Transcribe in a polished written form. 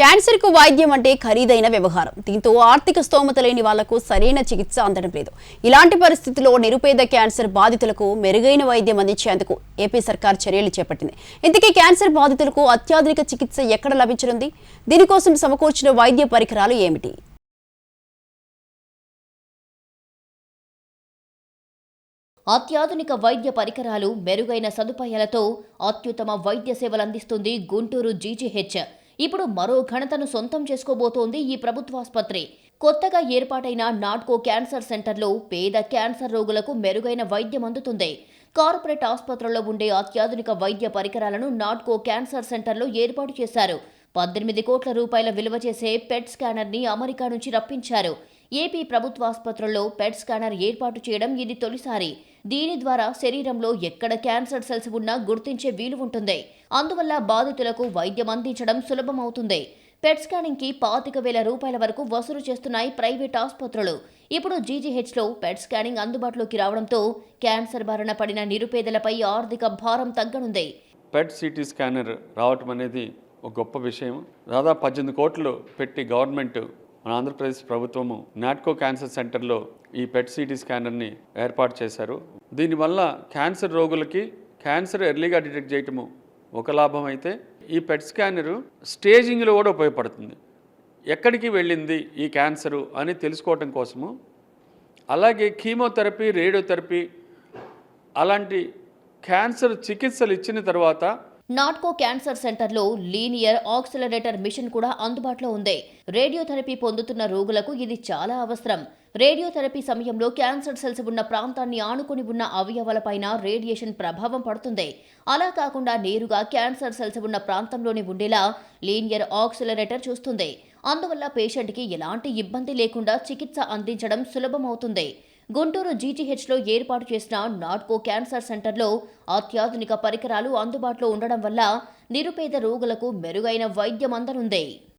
Cancer కు వైద్యం అంటే ఖరీదైన వ్యవహారం. దీంతో ఆర్థిక స్తోమత లేని వాళ్లకు సరైన చికిత్స అందడం లేదు. ఇలాంటి పరిస్థితుల్లో నిరుపేద క్యాన్సర్ బాధితులకు మెరుగైన వైద్యం అందించేందుకు ఏపీ సర్కార్ చర్యలు చేపట్టింది. ఇంతకీ క్యాన్సర్ బాధితులకు అత్యాధునిక చికిత్స ఎక్కడ లభించనుంది? దీనికోసం సమకూర్చిన వైద్య పరికరాలు ఏమిటి? అత్యాధునిక వైద్య పరికరాలు, మెరుగైన సదుపాయాలతో అత్యుత్తమ వైద్య సేవలు అందిస్తుంది గుంటూరు జీజీహెచ్. ఇప్పుడు మరో ఘనతను సొంతం చేసుకోబోతోంది ఈ ప్రభుత్వాసుపత్రి. కొత్తగా ఏర్పాటైన నాట్కో క్యాన్సర్ సెంటర్లో పేద క్యాన్సర్ రోగులకు మెరుగైన వైద్యం అందుతుంది. కార్పొరేట్ ఆసుపత్రుల్లో ఉండే అత్యాధునిక వైద్య పరికరాలను నాట్కో క్యాన్సర్ సెంటర్లో ఏర్పాటు చేశారు. 18 కోట్ల రూపాయల విలువ చేసే పెట్ స్కానర్ని అమెరికా నుంచి రప్పించారు. ఏపీ ప్రభుత్వాసుపత్రుల్లో పెట్ స్కానర్ ఏర్పాటు చేయడం ఇది తొలిసారి. దీని ద్వారా శరీరంలో ఎక్కడ క్యాన్సర్ సెల్స్ ఉన్నా గుర్తించే వీలు ఉంటుంది. అందువల్ల బాధితులకు వైద్యం అందించడం సులభమవుతుంది. పెట్ స్కానింగ్ కి 25,000 రూపాయల వరకు వసూలు చేస్తున్నాయి ప్రైవేట్ ఆసుపత్రులు. ఇప్పుడు జీజీహెచ్లో పెట్ స్కానింగ్ అందుబాటులోకి రావడంతో క్యాన్సర్ బారిన పడిన నిరుపేదలపై ఆర్థిక భారం తగ్గనుంది. పెట్ సిటీ స్కానర్ రావటం అనేది ఒక గొప్ప విషయం. దాదాపు 18 కోట్లు పెట్టి గవర్నమెంట్ మన ఆంధ్రప్రదేశ్ ప్రభుత్వము నాట్కో క్యాన్సర్ సెంటర్లో ఈ పెట్ సిటీ స్కానర్ని ఏర్పాటు చేశారు. దీనివల్ల క్యాన్సర్ రోగులకి క్యాన్సర్ ఎర్లీగా డిటెక్ట్ చేయటము ఒక లాభం అయితే, ఈ పెట్ స్కానరు స్టేజింగ్లో కూడా ఉపయోగపడుతుంది. ఎక్కడికి వెళ్ళింది ఈ క్యాన్సరు అని తెలుసుకోవటం కోసము. అలాగే కీమోథెరపీ, రేడియోథెరపీ అలాంటి క్యాన్సర్ చికిత్సలు ఇచ్చిన తర్వాత నాట్కో క్యాన్సర్ సెంటర్లో లీనియర్ ఆక్సిలరేటర్ మిషన్ కూడా అందుబాటులో ఉంది. రేడియోథెరపీ పొందుతున్న రోగులకు ఇది చాలా అవసరం. రేడియోథెరపీ సమయంలో క్యాన్సర్ సెల్స్ ఉన్న ప్రాంతాన్ని ఆనుకుని ఉన్న అవయవాలపైన రేడియేషన్ ప్రభావం పడుతుంది. అలా కాకుండా నేరుగా క్యాన్సర్ సెల్స్ ఉన్న ప్రాంతంలోనే ఉండేలా లీనియర్ ఆక్సిలరేటర్ చూస్తుంది. అందువల్ల పేషెంట్కి ఎలాంటి ఇబ్బంది లేకుండా చికిత్స అందించడం సులభమవుతుంది. గుంటూరు జీజీహెచ్లో ఏర్పాటు చేసిన నాట్కో క్యాన్సర్ సెంటర్లో అత్యాధునిక పరికరాలు అందుబాటులో ఉండడం వల్ల నిరుపేద రోగులకు మెరుగైన వైద్యం అందనుంది.